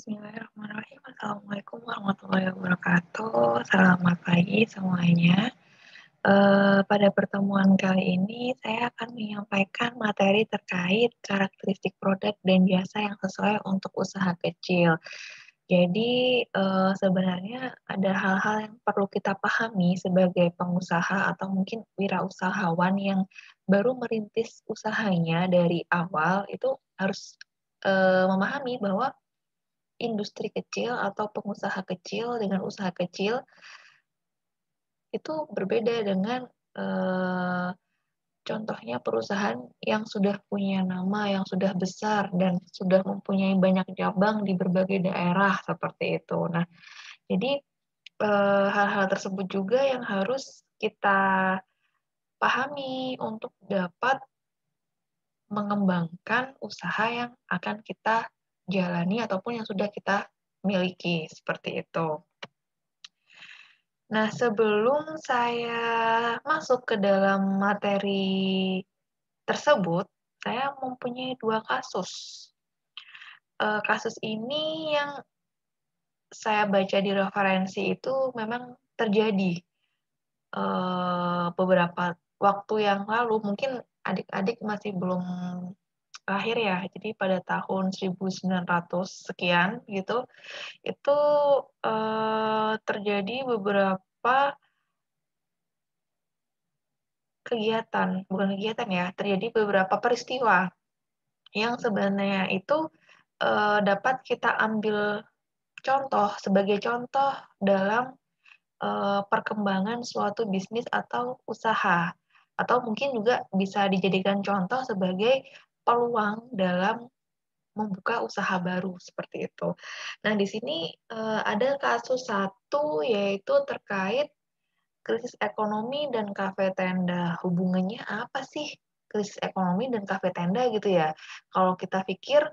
Bismillahirrahmanirrahim. Assalamualaikum warahmatullahi wabarakatuh. Selamat pagi semuanya. Pada pertemuan kali ini saya akan menyampaikan materi terkait karakteristik produk dan jasa yang sesuai untuk usaha kecil. Jadi, sebenarnya ada hal-hal yang perlu kita pahami sebagai pengusaha atau mungkin wirausahawan yang baru merintis usahanya dari awal, itu harus, memahami bahwa industri kecil atau pengusaha kecil dengan usaha kecil itu berbeda dengan, eee, contohnya perusahaan yang sudah punya nama, yang sudah besar dan sudah mempunyai banyak cabang di berbagai daerah, seperti itu. Nah, jadi, hal-hal tersebut juga yang harus kita pahami untuk dapat mengembangkan usaha yang akan kita jalani ataupun yang sudah kita miliki, seperti itu. Nah, sebelum saya masuk ke dalam materi tersebut, saya mempunyai 2 kasus. Kasus ini yang saya baca di referensi itu memang terjadi, beberapa waktu yang lalu, mungkin adik-adik masih belum lahir ya, jadi pada tahun 1900 sekian gitu, itu, terjadi beberapa bukan kegiatan ya, terjadi beberapa peristiwa yang sebenarnya itu, dapat kita ambil contoh, sebagai contoh dalam, perkembangan suatu bisnis atau usaha, atau mungkin juga bisa dijadikan contoh sebagai peluang dalam membuka usaha baru, seperti itu. Nah, di sini, ada kasus satu yaitu terkait krisis ekonomi dan kafe tenda, hubungannya apa sih krisis ekonomi dan kafe tenda gitu ya? Kalau kita pikir,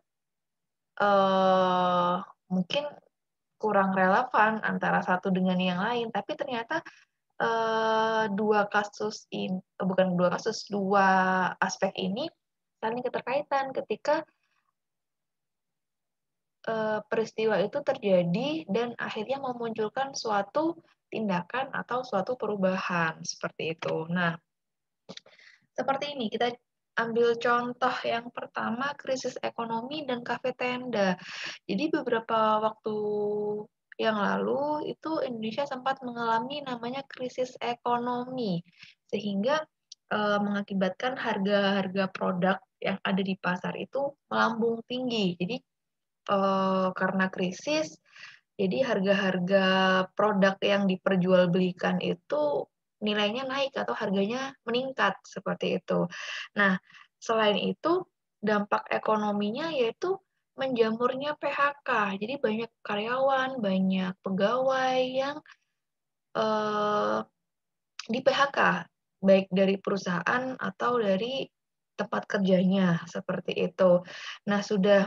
eee, mungkin kurang relevan antara satu dengan yang lain, tapi ternyata, 2 aspek ini saling keterkaitan ketika, peristiwa itu terjadi dan akhirnya memunculkan suatu tindakan atau suatu perubahan, seperti itu. Nah, seperti ini, kita ambil contoh yang pertama, krisis ekonomi dan kafe tenda. Jadi beberapa waktu yang lalu itu Indonesia sempat mengalami namanya krisis ekonomi, sehingga, mengakibatkan harga-harga produk yang ada di pasar itu melambung tinggi. Jadi, karena krisis, jadi harga-harga produk yang diperjualbelikan itu nilainya naik atau harganya meningkat, seperti itu. Nah, selain itu, dampak ekonominya yaitu menjamurnya PHK. Jadi banyak karyawan, banyak pegawai yang, eee, di-PHK, baik dari perusahaan atau dari tempat kerjanya, seperti itu. Nah, sudah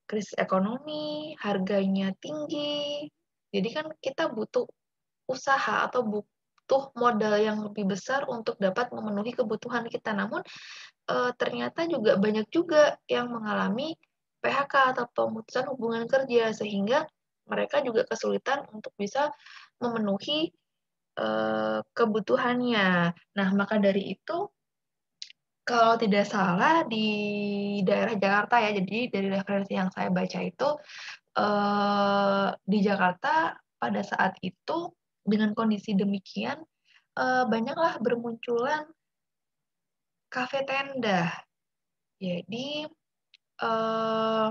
krisis ekonomi, harganya tinggi, jadi kan kita butuh usaha atau butuh modal yang lebih besar untuk dapat memenuhi kebutuhan kita. Namun, ternyata juga banyak juga yang mengalami PHK atau pemutusan hubungan kerja, sehingga mereka juga kesulitan untuk bisa memenuhi, kebutuhannya. Nah, maka dari itu, kalau tidak salah di daerah Jakarta ya, jadi dari referensi yang saya baca itu, di Jakarta pada saat itu dengan kondisi demikian, banyaklah bermunculan kafe tenda. Jadi, eee,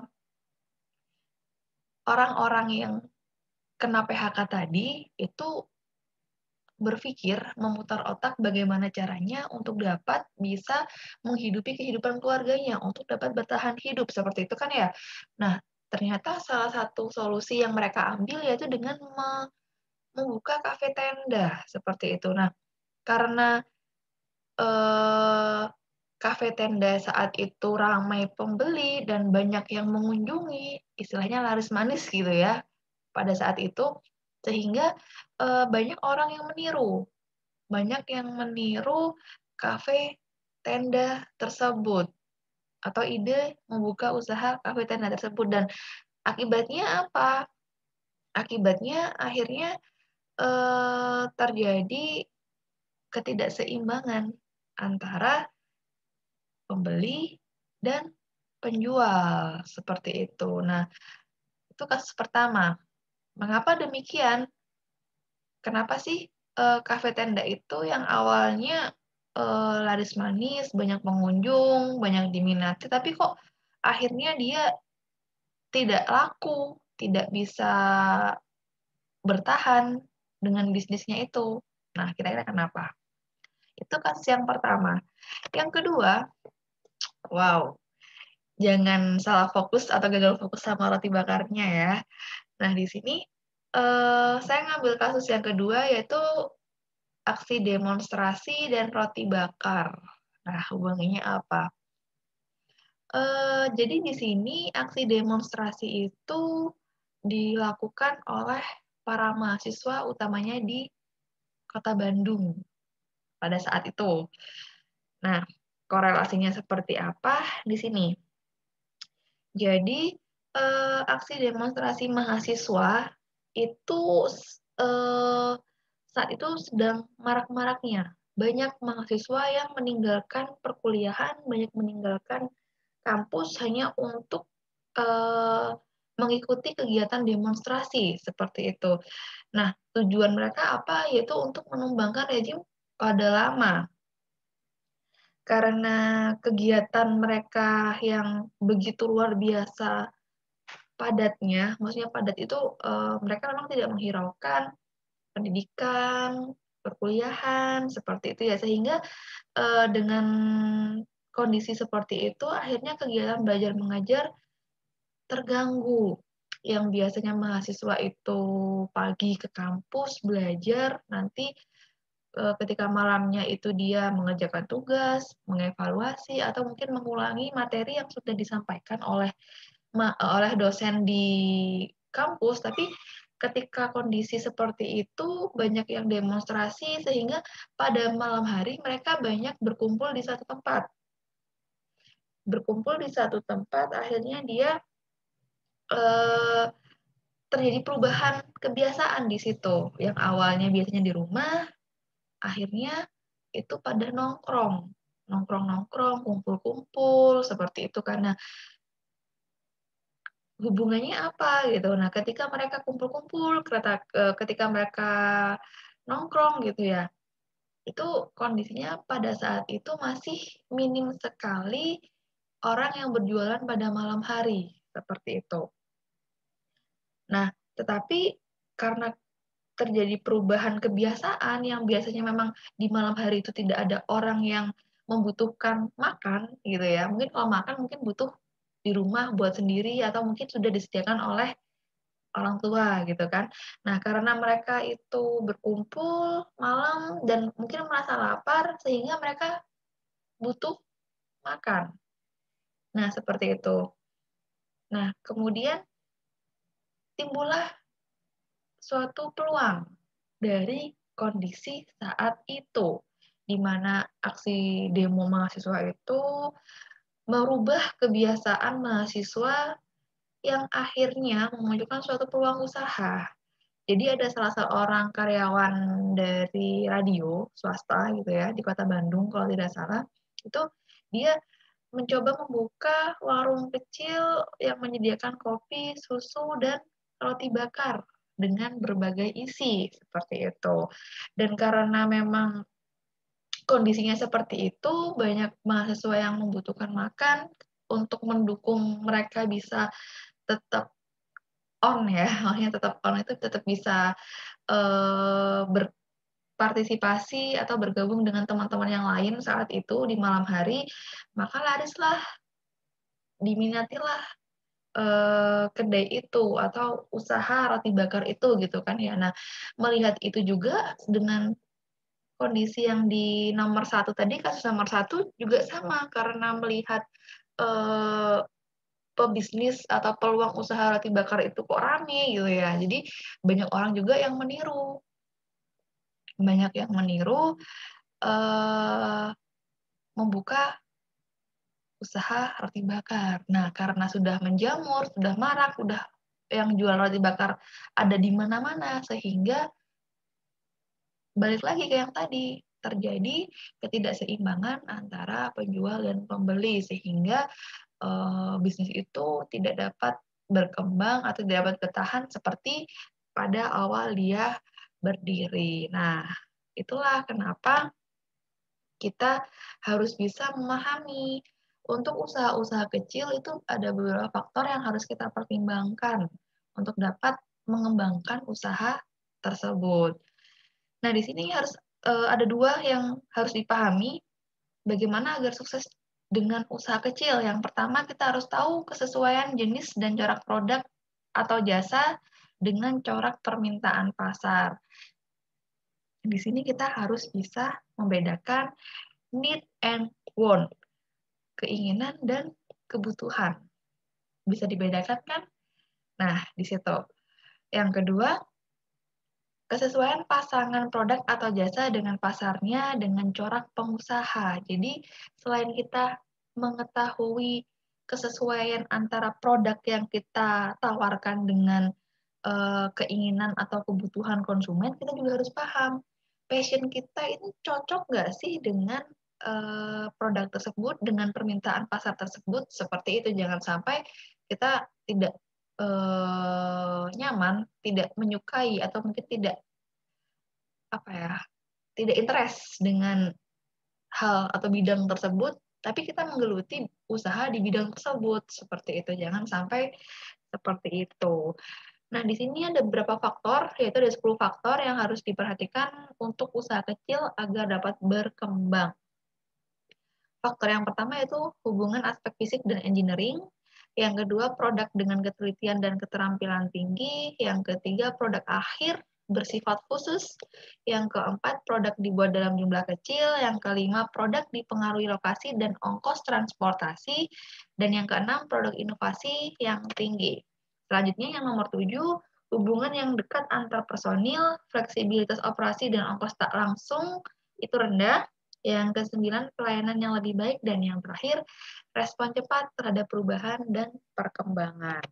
orang-orang yang kena PHK tadi itu berpikir, memutar otak bagaimana caranya untuk dapat bisa menghidupi kehidupan keluarganya, untuk dapat bertahan hidup, seperti itu kan ya. Nah, ternyata salah satu solusi yang mereka ambil yaitu dengan membuka kafe tenda, seperti itu. Nah, karena, eee, kafe tenda saat itu ramai pembeli dan banyak yang mengunjungi, istilahnya laris manis gitu ya, pada saat itu, sehingga, banyak orang yang meniru. Banyak yang meniru kafe tenda tersebut, atau ide membuka usaha kafe tenda tersebut dan Akibatnya apa? Akibatnya akhirnya terjadi ketidakseimbangan antara pembeli dan penjual, seperti itu. Nah, itu kasus pertama. Mengapa demikian? Kenapa sih, kafe tenda itu yang awalnya, laris manis, banyak pengunjung, banyak diminati, tapi kok akhirnya dia tidak laku, tidak bisa bertahan dengan bisnisnya itu. Nah, kira-kira kenapa? Itu kasus yang pertama. Yang kedua, wow, jangan salah fokus atau gagal fokus sama roti bakarnya ya. Nah, di sini, saya ngambil kasus yang kedua, yaitu aksi demonstrasi dan roti bakar. Nah, hubungannya apa? Jadi di sini aksi demonstrasi itu dilakukan oleh para mahasiswa utamanya di Kota Bandung pada saat itu. Nah, korelasinya seperti apa di sini? Jadi, aksi demonstrasi mahasiswa itu, saat itu sedang marak-maraknya. Banyak mahasiswa yang meninggalkan perkuliahan, banyak meninggalkan kampus hanya untuk, mengikuti kegiatan demonstrasi, seperti itu. Nah, tujuan mereka apa? Yaitu untuk menumbangkan rejim Orde Lama. Karena kegiatan mereka yang begitu luar biasa padatnya, maksudnya padat itu, mereka memang tidak menghiraukan pendidikan, perkuliahan, seperti itu ya. Sehingga, dengan kondisi seperti itu, akhirnya kegiatan belajar mengajar terganggu. Yang biasanya mahasiswa itu pagi ke kampus belajar, nanti, ketika malamnya itu dia mengerjakan tugas, mengevaluasi, atau mungkin mengulangi materi yang sudah disampaikan oleh dosen di kampus, tapi ketika kondisi seperti itu, banyak yang demonstrasi, sehingga pada malam hari mereka banyak berkumpul di satu tempat. Berkumpul di satu tempat, akhirnya dia, eee, terjadi perubahan kebiasaan di situ. Yang awalnya biasanya di rumah, akhirnya itu pada nongkrong. Nongkrong-nongkrong, kumpul-kumpul, seperti itu. Karena hubungannya apa gitu. Nah, ketika mereka kumpul-kumpul, ketika mereka nongkrong gitu ya, itu kondisinya pada saat itu masih minim sekali orang yang berjualan pada malam hari, seperti itu. Nah, tetapi karena terjadi perubahan kebiasaan yang biasanya memang di malam hari itu tidak ada orang yang membutuhkan makan gitu ya. Mungkin kalau makan mungkin butuh di rumah buat sendiri atau mungkin sudah disediakan oleh orang tua gitu kan. Nah, karena mereka itu berkumpul malam dan mungkin merasa lapar sehingga mereka butuh makan. Nah, seperti itu. Nah, kemudian timbullah suatu peluang dari kondisi saat itu, di mana aksi demo mahasiswa itu merubah kebiasaan mahasiswa yang akhirnya memunculkan suatu peluang usaha. Jadi ada salah seorang karyawan dari radio swasta gitu ya, di Kota Bandung kalau tidak salah, itu dia mencoba membuka warung kecil yang menyediakan kopi, susu, dan roti bakar dengan berbagai isi, seperti itu. Dan karena memang kondisinya seperti itu, banyak mahasiswa yang membutuhkan makan untuk mendukung mereka bisa tetap on ya, maksudnya tetap on itu tetap bisa, berpartisipasi atau bergabung dengan teman-teman yang lain saat itu di malam hari, maka larislah, diminatilah, kedai itu atau usaha roti bakar itu gitu kan ya. Nah, melihat itu juga dengan kondisi yang di nomor satu tadi, kasus nomor satu juga sama karena melihat, eee, pebisnis atau peluang usaha roti bakar itu kok rame gitu ya. Jadi banyak orang juga yang meniru. Banyak yang meniru, eee, membuka usaha roti bakar. Nah, karena sudah menjamur, sudah marak, udah yang jual roti bakar ada di mana-mana, sehingga balik lagi ke yang tadi, terjadi ketidakseimbangan antara penjual dan pembeli, sehingga bisnis itu tidak dapat berkembang atau tidak dapat bertahan seperti pada awal dia berdiri. Nah, itulah kenapa kita harus bisa memahami untuk usaha-usaha kecil itu ada beberapa faktor yang harus kita pertimbangkan untuk dapat mengembangkan usaha tersebut. Nah, di sini harus ada dua yang harus dipahami bagaimana agar sukses dengan usaha kecil. Yang pertama, kita harus tahu kesesuaian jenis dan corak produk atau jasa dengan corak permintaan pasar. Di sini kita harus bisa membedakan need and want, keinginan dan kebutuhan. Bisa dibedakan kan? Nah, di situ. Yang kedua, kesesuaian pasangan produk atau jasa dengan pasarnya dengan corak pengusaha. Jadi, selain kita mengetahui kesesuaian antara produk yang kita tawarkan dengan keinginan atau kebutuhan konsumen, kita juga harus paham passion kita ini cocok nggak sih dengan produk tersebut, dengan permintaan pasar tersebut, seperti itu. Jangan sampai kita tidak nyaman, tidak menyukai, atau mungkin tidak tidak interest dengan hal atau bidang tersebut, tapi kita menggeluti usaha di bidang tersebut, seperti itu. Jangan sampai seperti itu. Nah, di sini ada beberapa faktor, yaitu ada 10 faktor yang harus diperhatikan untuk usaha kecil agar dapat berkembang. Faktor yang pertama yaitu hubungan aspek fisik dan engineering. Yang kedua, produk dengan ketelitian dan keterampilan tinggi. Yang ketiga, produk akhir bersifat khusus. Yang keempat, produk dibuat dalam jumlah kecil. Yang kelima, produk dipengaruhi lokasi dan ongkos transportasi. Dan yang keenam, produk inovasi yang tinggi. Selanjutnya, yang nomor 7, hubungan yang dekat antar personil, fleksibilitas operasi dan ongkos tak langsung itu rendah. Yang kesembilan, pelayanan yang lebih baik. Dan yang terakhir, respon cepat terhadap perubahan dan perkembangan.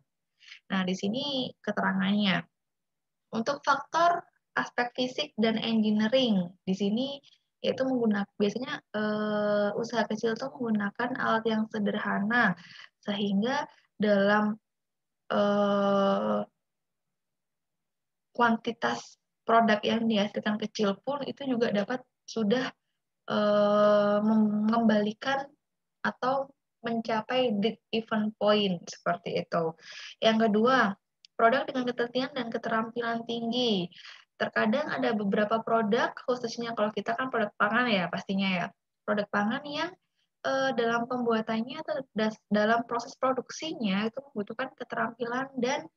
Nah, di sini keterangannya. Untuk faktor aspek fisik dan engineering, di sini yaitu menggunakan biasanya usaha kecil itu menggunakan alat yang sederhana sehingga dalam kuantitas produk yang dihasilkan kecil pun itu juga dapat sudah mengembalikan atau mencapai the event point seperti itu. Yang kedua, produk dengan ketelitian dan keterampilan tinggi. Terkadang ada beberapa produk, khususnya kalau kita kan produk pangan ya pastinya ya. Produk pangan yang dalam pembuatannya atau dalam proses produksinya itu membutuhkan keterampilan dan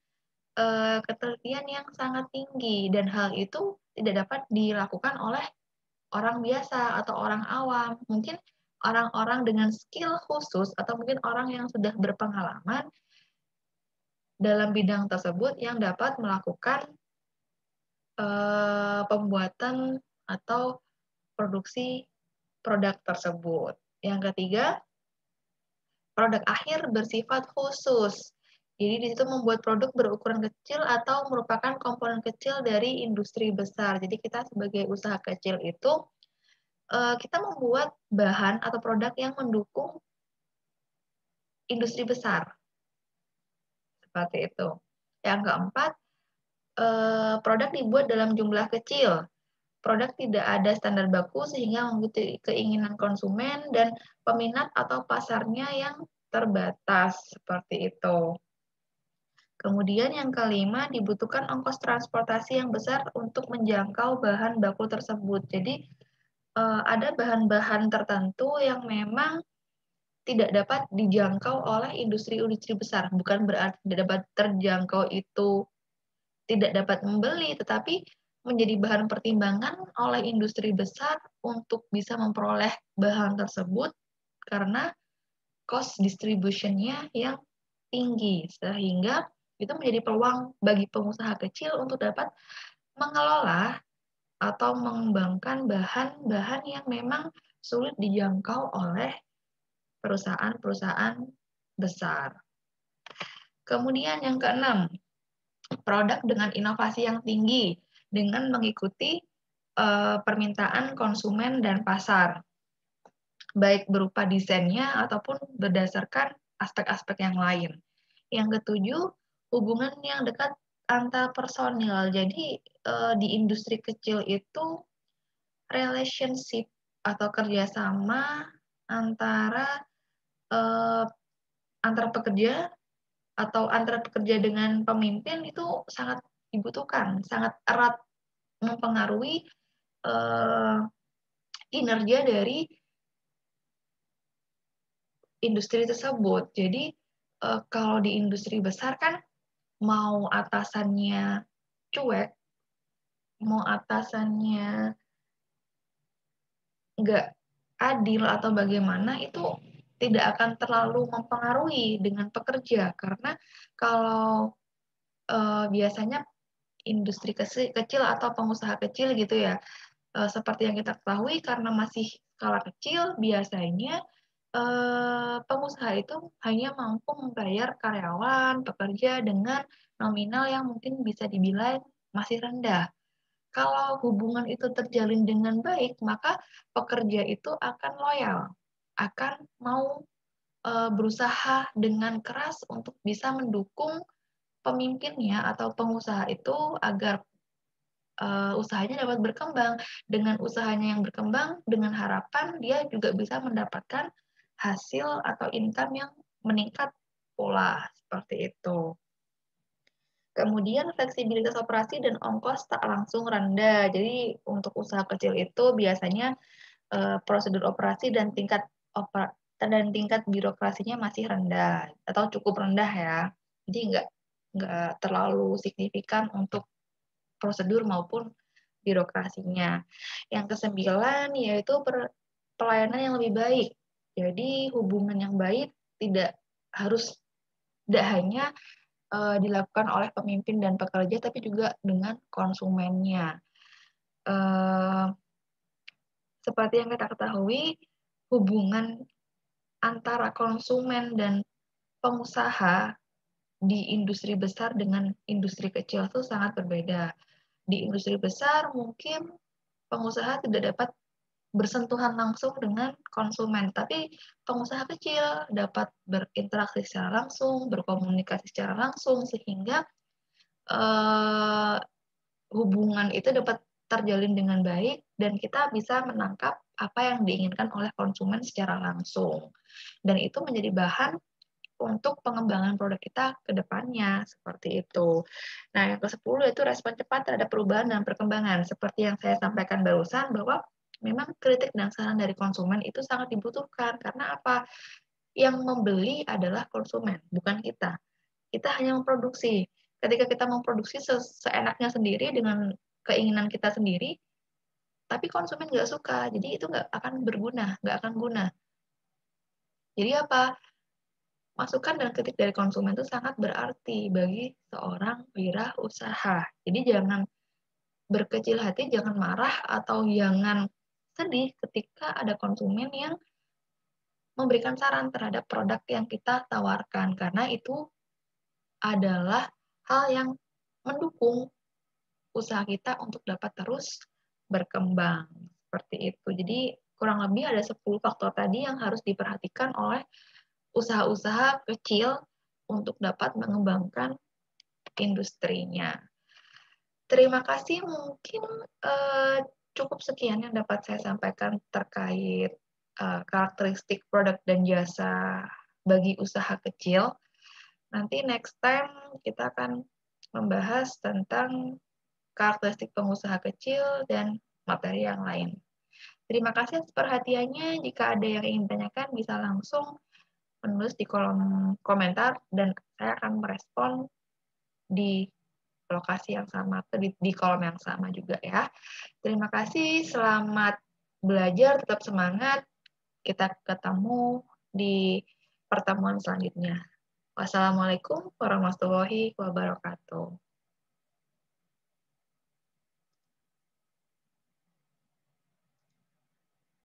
ketelitian yang sangat tinggi, dan hal itu tidak dapat dilakukan oleh orang biasa atau orang awam. Mungkin orang-orang dengan skill khusus atau mungkin orang yang sudah berpengalaman dalam bidang tersebut yang dapat melakukan pembuatan atau produksi produk tersebut. Yang ketiga, produk akhir bersifat khusus. Jadi di situ membuat produk berukuran kecil atau merupakan komponen kecil dari industri besar. Jadi kita sebagai usaha kecil itu kita membuat bahan atau produk yang mendukung industri besar. Seperti itu. Yang keempat, produk dibuat dalam jumlah kecil. Produk tidak ada standar baku sehingga mengikuti keinginan konsumen dan peminat atau pasarnya yang terbatas. Seperti itu. Kemudian yang kelima, dibutuhkan ongkos transportasi yang besar untuk menjangkau bahan baku tersebut. Jadi, ada bahan-bahan tertentu yang memang tidak dapat dijangkau oleh industri-industri besar. Bukan berarti tidak dapat terjangkau itu tidak dapat membeli, tetapi menjadi bahan pertimbangan oleh industri besar untuk bisa memperoleh bahan tersebut karena cost distribution-nya yang tinggi, sehingga itu menjadi peluang bagi pengusaha kecil untuk dapat mengelola atau mengembangkan bahan-bahan yang memang sulit dijangkau oleh perusahaan-perusahaan besar. Kemudian yang keenam, produk dengan inovasi yang tinggi dengan mengikuti permintaan konsumen dan pasar, baik berupa desainnya ataupun berdasarkan aspek-aspek yang lain. Yang ketujuh, hubungan yang dekat antar personil. Jadi di industri kecil itu relationship atau kerjasama antara antara pekerja atau antara pekerja dengan pemimpin itu sangat dibutuhkan, sangat erat mempengaruhi kinerja dari industri tersebut. Jadi kalau di industri besar kan mau atasannya cuek, mau atasannya nggak adil atau bagaimana itu tidak akan terlalu mempengaruhi dengan pekerja karena kalau biasanya industri kecil atau pengusaha kecil gitu ya, seperti yang kita ketahui karena masih skala kecil biasanya pengusaha itu hanya mampu membayar karyawan, pekerja dengan nominal yang mungkin bisa dibilang masih rendah. Kalau hubungan itu terjalin dengan baik, maka pekerja itu akan loyal, akan mau berusaha dengan keras untuk bisa mendukung pemimpinnya atau pengusaha itu agar usahanya dapat berkembang. Dengan usahanya yang berkembang, dengan harapan dia juga bisa mendapatkan hasil atau income yang meningkat pula, seperti itu. Kemudian fleksibilitas operasi dan ongkos tak langsung rendah. Jadi untuk usaha kecil itu biasanya prosedur operasi dan tingkat birokrasinya masih rendah atau cukup rendah ya. Jadi nggak terlalu signifikan untuk prosedur maupun birokrasinya. Yang kesembilan yaitu pelayanan yang lebih baik. Jadi hubungan yang baik tidak hanya dilakukan oleh pemimpin dan pekerja, tapi juga dengan konsumennya. Seperti yang kita ketahui, hubungan antara konsumen dan pengusaha di industri besar dengan industri kecil itu sangat berbeda. Di industri besar mungkin pengusaha tidak dapat bersentuhan langsung dengan konsumen, tapi pengusaha kecil dapat berinteraksi secara langsung, berkomunikasi secara langsung, sehingga hubungan itu dapat terjalin dengan baik dan kita bisa menangkap apa yang diinginkan oleh konsumen secara langsung. Dan itu menjadi bahan untuk pengembangan produk kita ke depannya, seperti itu. Nah, yang ke-10 yaitu respon cepat terhadap perubahan dan perkembangan. Seperti yang saya sampaikan barusan, bahwa memang kritik dan saran dari konsumen itu sangat dibutuhkan. Karena apa? Yang membeli adalah konsumen, bukan kita. Kita hanya memproduksi. Ketika kita memproduksi seenaknya sendiri dengan keinginan kita sendiri, tapi konsumen nggak suka, jadi itu nggak akan berguna, nggak akan guna. Jadi apa? Masukan dan kritik dari konsumen itu sangat berarti bagi seorang wirausaha. Jadi jangan berkecil hati, jangan marah, atau jangan sedih ketika ada konsumen yang memberikan saran terhadap produk yang kita tawarkan, karena itu adalah hal yang mendukung usaha kita untuk dapat terus berkembang. Seperti itu. Jadi kurang lebih ada 10 faktor tadi yang harus diperhatikan oleh usaha-usaha kecil untuk dapat mengembangkan industrinya. Terima kasih, mungkin cukup sekian yang dapat saya sampaikan terkait karakteristik produk dan jasa bagi usaha kecil. Nanti next time kita akan membahas tentang karakteristik pengusaha kecil dan materi yang lain. Terima kasih atas perhatiannya. Jika ada yang ingin tanyakan, bisa langsung menulis di kolom komentar dan saya akan merespon di lokasi yang sama, di kolom yang sama juga ya. Terima kasih, selamat belajar, tetap semangat. Kita ketemu di pertemuan selanjutnya. Wassalamualaikum warahmatullahi wabarakatuh.